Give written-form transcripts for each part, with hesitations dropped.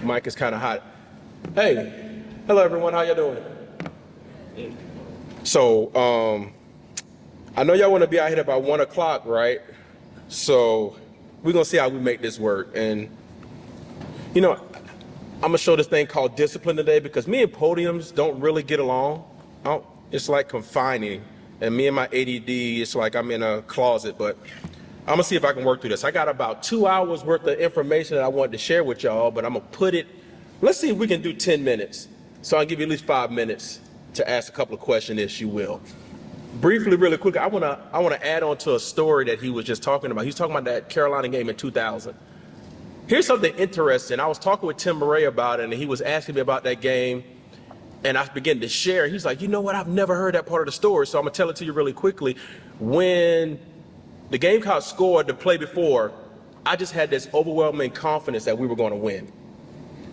Mic is kind of hot. Hey, hello everyone, how y'all doing? So, I know y'all want to be out here by 1 o'clock, right? So, we're gonna see how we make this work. And, you know, I'm gonna show this thing called discipline today because me and podiums don't really get along. It's like confining. And me and my ADD, it's like I'm in a closet, but I'm gonna see if I can work through this. I got about 2 hours worth of information that I wanted to share with y'all, but I'm gonna put it, let's see if we can do 10 minutes. So I'll give you at least 5 minutes to ask a couple of questions, if you will. Briefly, really quick, I wanna add on to a story that he was just talking about. He was talking about that Carolina game in 2000. Here's something interesting. I was talking with Tim Murray about it, and he was asking me about that game, and I began to share. He's like, you know what, I've never heard that part of the story, so I'm gonna tell it to you really quickly. When the Gamecocks scored the play before, I just had this overwhelming confidence that we were going to win.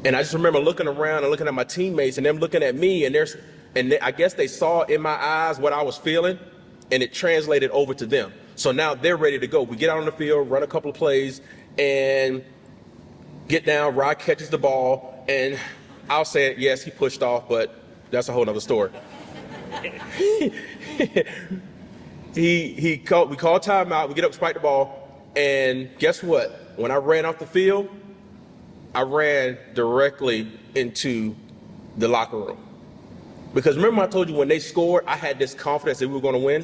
And I just remember looking around and looking at my teammates and them looking at me, and I guess they saw in my eyes what I was feeling, and it translated over to them. So now they're ready to go. We get out on the field, run a couple of plays, and get down. Rod catches the ball, and I'll say it, yes, he pushed off, but that's a whole nother story. We called timeout, we get up, spike the ball, and guess what? When I ran off the field, I ran directly into the locker room. Because remember I told you when they scored, I had this confidence that we were gonna win?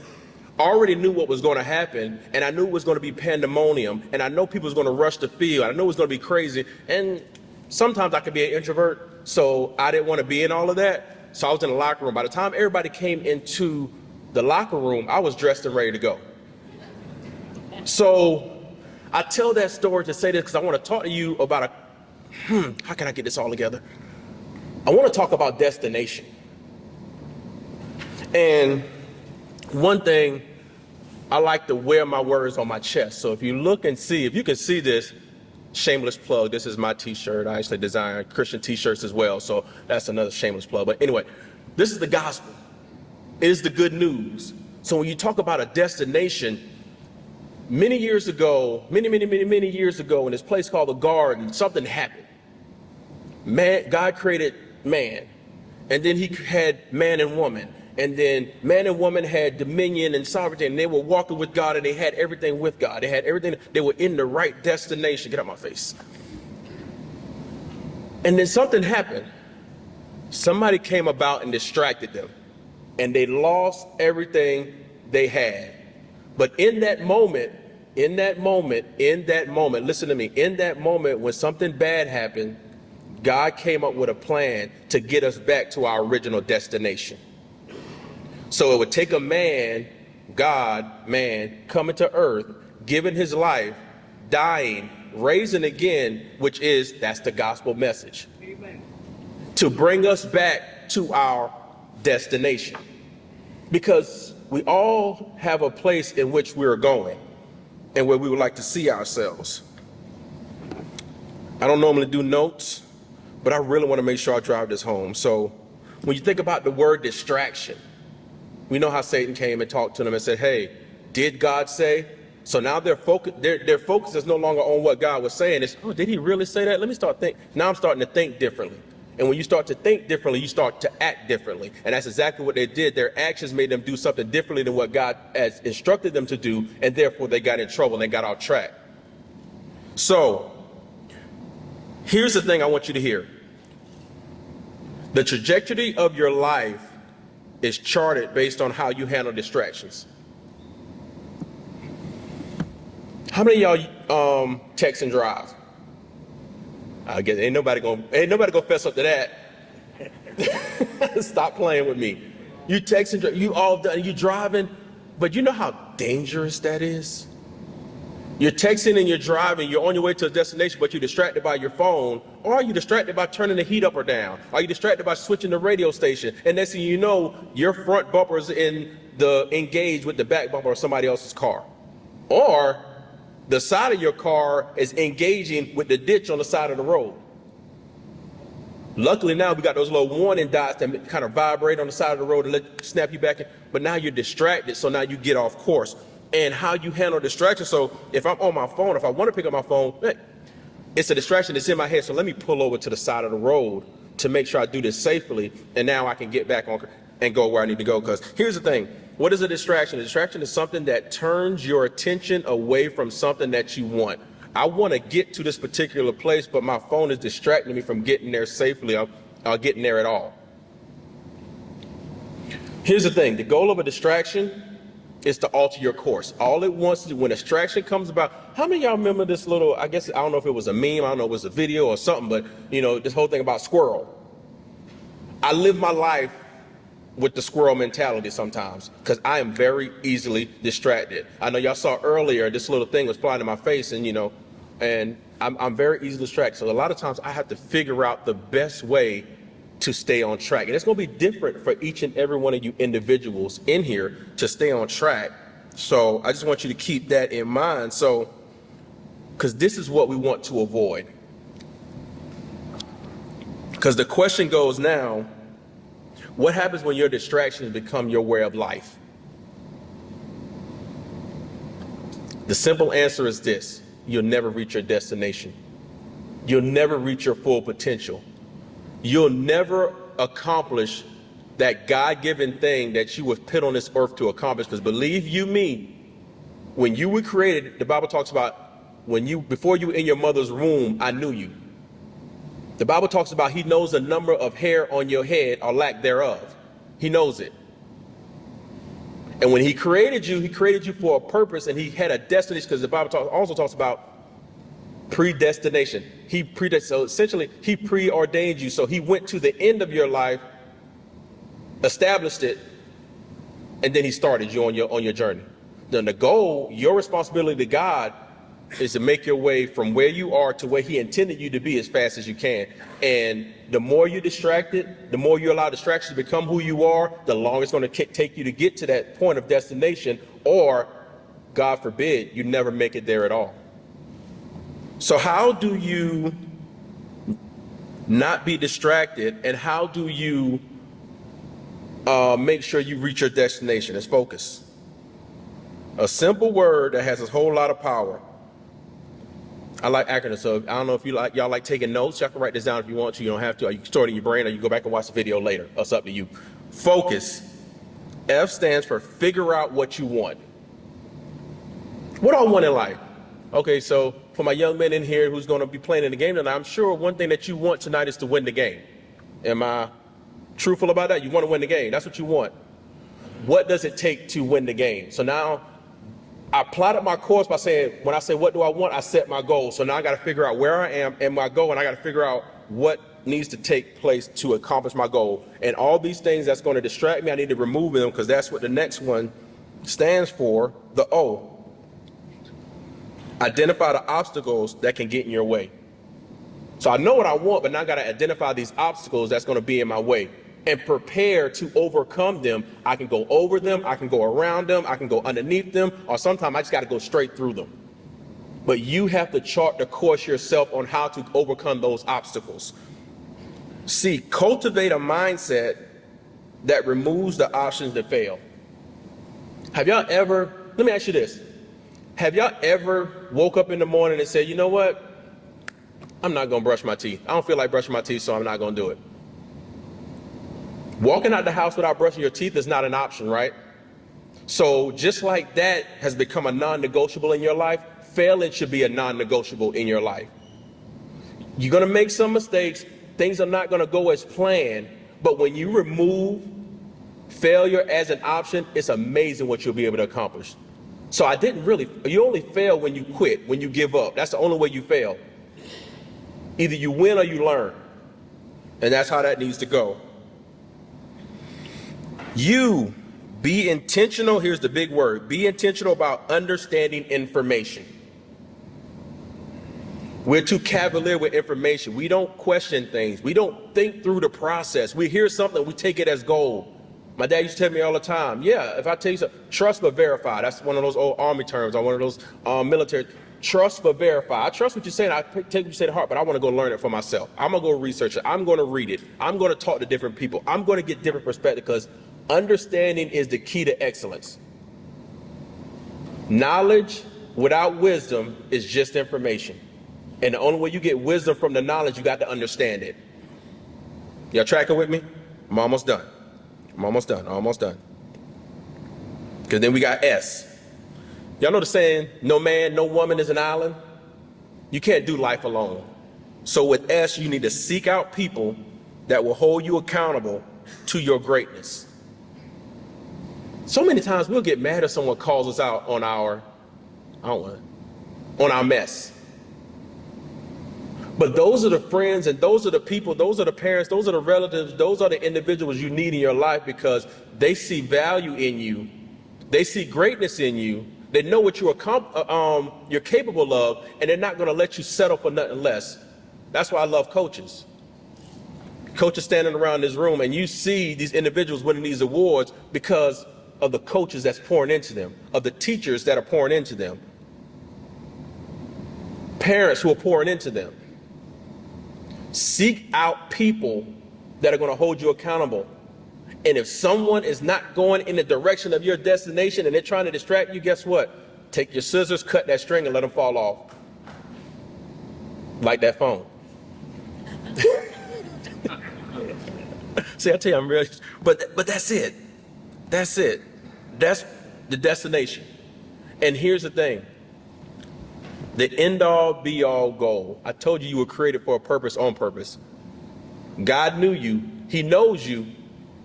I already knew what was gonna happen, and I knew it was gonna be pandemonium, and I know people was gonna rush the field, I knew it was gonna be crazy, and sometimes I could be an introvert, so I didn't wanna be in all of that, so I was in the locker room. By the time everybody came into the locker room, I was dressed and ready to go. So I tell that story to say this because I want to talk to you about how can I get this all together? I want to talk about destination. And one thing, I like to wear my words on my chest. So if you look and see, if you can see this, shameless plug, this is my t-shirt. I actually design Christian t-shirts as well, so that's another shameless plug. But anyway, this is the gospel. It is the good news. So when you talk about a destination, many years ago, many years ago, in this place called the garden, something happened. God created man, and then he had man and woman, and then man and woman had dominion and sovereignty, and they were walking with God, and they had everything with God. They had everything. They were in the right destination. Get out my face. And then something happened. Somebody came about and distracted them, and they lost everything they had. But in that moment, listen to me, in that moment when something bad happened, God came up with a plan to get us back to our original destination. So it would take a man, God, man, coming to earth, giving his life, dying, raising again, that's the gospel message. Amen. To bring us back to our destination. Because we all have a place in which we're going and where we would like to see ourselves. I don't normally do notes, but I really want to make sure I drive this home. So when you think about the word distraction, we know how Satan came and talked to them and said, hey, did God say? So now their focus is no longer on what God was saying. It's, oh, did he really say that? Let me start thinking. Now I'm starting to think differently. And when you start to think differently, you start to act differently. And that's exactly what they did. Their actions made them do something differently than what God has instructed them to do, and therefore they got in trouble and they got off track. So, here's the thing I want you to hear. The trajectory of your life is charted based on how you handle distractions. How many of y'all text and drive? I guess ain't nobody gonna fess up to that. Stop playing with me. You text and drive, you driving, but you know how dangerous that is? You're texting and you're driving, you're on your way to a destination, but you're distracted by your phone, or are you distracted by turning the heat up or down? Are you distracted by switching the radio station? And next thing you know, your front bumper is engaged with the back bumper of somebody else's car. Or the side of your car is engaging with the ditch on the side of the road. Luckily now we got those little warning dots that kind of vibrate on the side of the road and snap you back in, but now you're distracted, so now you get off course. And how you handle distraction. So if I'm on my phone, if I want to pick up my phone, hey, It's a distraction that's in my head, so let me pull over to the side of the road to make sure I do this safely, and now I can get back on and go where I need to go. Because here's the thing, what is a distraction? A distraction is something that turns your attention away from something that you want. I want to get to this particular place, but my phone is distracting me from getting there safely or getting there at all. Here's the thing, the goal of a distraction is to alter your course. All it wants to do when a distraction comes about, how many of y'all remember this little, I guess, I don't know if it was a meme, I don't know if it was a video or something, but this whole thing about squirrel. I live my life with the squirrel mentality sometimes because I am very easily distracted. I know y'all saw earlier, this little thing was flying in my face and I'm very easily distracted. So a lot of times I have to figure out the best way to stay on track. And it's going to be different for each and every one of you individuals in here to stay on track. So I just want you to keep that in mind. So, because this is what we want to avoid. Because the question goes now, what happens when your distractions become your way of life? The simple answer is this: you'll never reach your destination. You'll never reach your full potential. You'll never accomplish that God-given thing that you was put on this earth to accomplish. Because believe you me, when you were created, the Bible talks about before you were in your mother's womb, I knew you. The Bible talks about he knows the number of hair on your head or lack thereof. He knows it. And when he created you for a purpose, and he had a destination, because the Bible also talks about predestination. So essentially, he preordained you. So he went to the end of your life, established it, and then he started you on your journey. Then the goal, your responsibility to God, is to make your way from where you are to where he intended you to be as fast as you can. And the more you're distracted, the more you allow distractions to become who you are, the longer it's going to take you to get to that point of destination, or, God forbid, you never make it there at all. So how do you not be distracted, and how do you make sure you reach your destination? It's focus. A simple word that has a whole lot of power. I like acronyms, so I don't know if y'all like taking notes. Y'all can write this down if you want to. You don't have to. Or you can store it in your brain, or you can go back and watch the video later. It's up to you. Focus. F stands for figure out what you want. What do I want in life? Okay, so for my young men in here who's going to be playing in the game tonight, I'm sure one thing that you want tonight is to win the game. Am I truthful about that? You want to win the game. That's what you want. What does it take to win the game? So now I plotted my course by saying, when I say what do I want, I set my goal. So now I got to figure out where I am and my goal, and I got to figure out what needs to take place to accomplish my goal. And all these things that's going to distract me, I need to remove them, because that's what the next one stands for, the O. Identify the obstacles that can get in your way. So I know what I want, but now I got to identify these obstacles that's going to be in my way and prepare to overcome them. I can go over them, I can go around them, I can go underneath them, or sometimes I just got to go straight through them. But you have to chart the course yourself on how to overcome those obstacles. C, cultivate a mindset that removes the options to fail. Have y'all ever, let me ask you this. Have y'all ever woke up in the morning and said, you know what? I'm not going to brush my teeth. I don't feel like brushing my teeth, so I'm not going to do it. Walking out the house without brushing your teeth is not an option, right? So just like that has become a non-negotiable in your life, failing should be a non-negotiable in your life. You're going to make some mistakes. Things are not going to go as planned. But when you remove failure as an option, it's amazing what you'll be able to accomplish. So you only fail when you quit, when you give up. That's the only way you fail. Either you win or you learn. And that's how that needs to go. You be intentional. Here's the big word. Be intentional about understanding information. We're too cavalier with information. We don't question things. We don't think through the process. We hear something, we take it as gold. My dad used to tell me all the time, yeah, if I tell you something, trust but verify. That's one of those old Army terms, or one of those military. Trust but verify. I trust what you're saying. I take what you say to heart, but I want to go learn it for myself. I'm going to go research it. I'm going to read it. I'm going to talk to different people. I'm going to get different perspectives, because understanding is the key to excellence. Knowledge without wisdom is just information. And the only way you get wisdom from the knowledge, you got to understand it. Y'all tracking with me? I'm almost done. Almost done. Because then we got S. Y'all know the saying, no man, no woman is an island? You can't do life alone. So with S, you need to seek out people that will hold you accountable to your greatness. So many times we'll get mad if someone calls us out on our mess. But those are the friends and those are the people, those are the parents, those are the relatives, those are the individuals you need in your life because they see value in you. They see greatness in you. They know what you're capable of, and they're not going to let you settle for nothing less. That's why I love coaches. Coaches standing around this room, and you see these individuals winning these awards because of the coaches that's pouring into them, of the teachers that are pouring into them, parents who are pouring into them. Seek out people that are going to hold you accountable. And if someone is not going in the direction of your destination and they're trying to distract you, guess what? Take your scissors, cut that string, and let them fall off. Like that phone. See, I tell you, I'm really, but that's it. That's it. That's the destination. And here's the thing. The end-all, be-all goal. I told you were created for a purpose on purpose. God knew you. He knows you.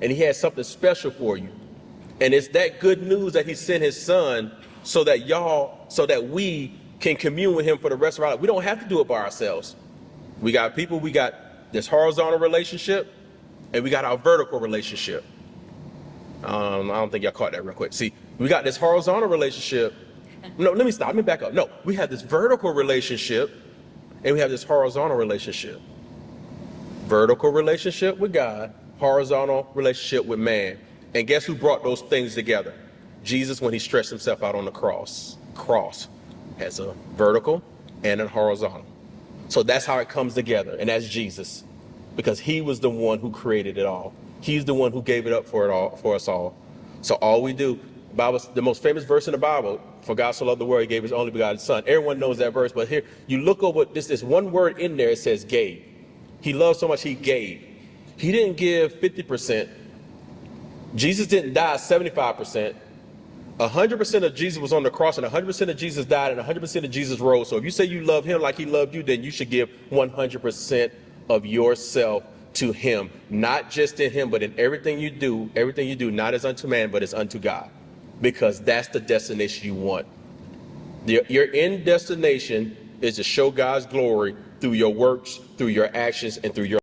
And he has something special for you. And it's that good news that he sent his son so that we can commune with him for the rest of our life. We don't have to do it by ourselves. We got people, we got this horizontal relationship, and we got our vertical relationship. I don't think y'all caught that real quick. See, we got this horizontal relationship. No, let me stop. Let me back up. No, we have this vertical relationship, and we have this horizontal relationship. Vertical relationship with God, horizontal relationship with man. And guess who brought those things together? Jesus, when he stretched himself out on the cross. Cross has a vertical and a horizontal. So that's how it comes together, and that's Jesus, because he was the one who created it all. He's the one who gave it up for us all. So all we do, the most famous verse in the Bible, for God so loved the world, he gave his only begotten son. Everyone knows that verse, but here you look over this one word in there, it says gave. He loved so much he gave. He didn't give 50%. Jesus didn't die 75%. 100% of Jesus was on the cross, and 100% of Jesus died, and 100% of Jesus rose. So if you say you love him like he loved you, then you should give 100% of yourself to him. Not just in him, but in everything you do, not as unto man, but as unto God. Because that's the destination you want. Your end destination is to show God's glory through your works, through your actions, and through your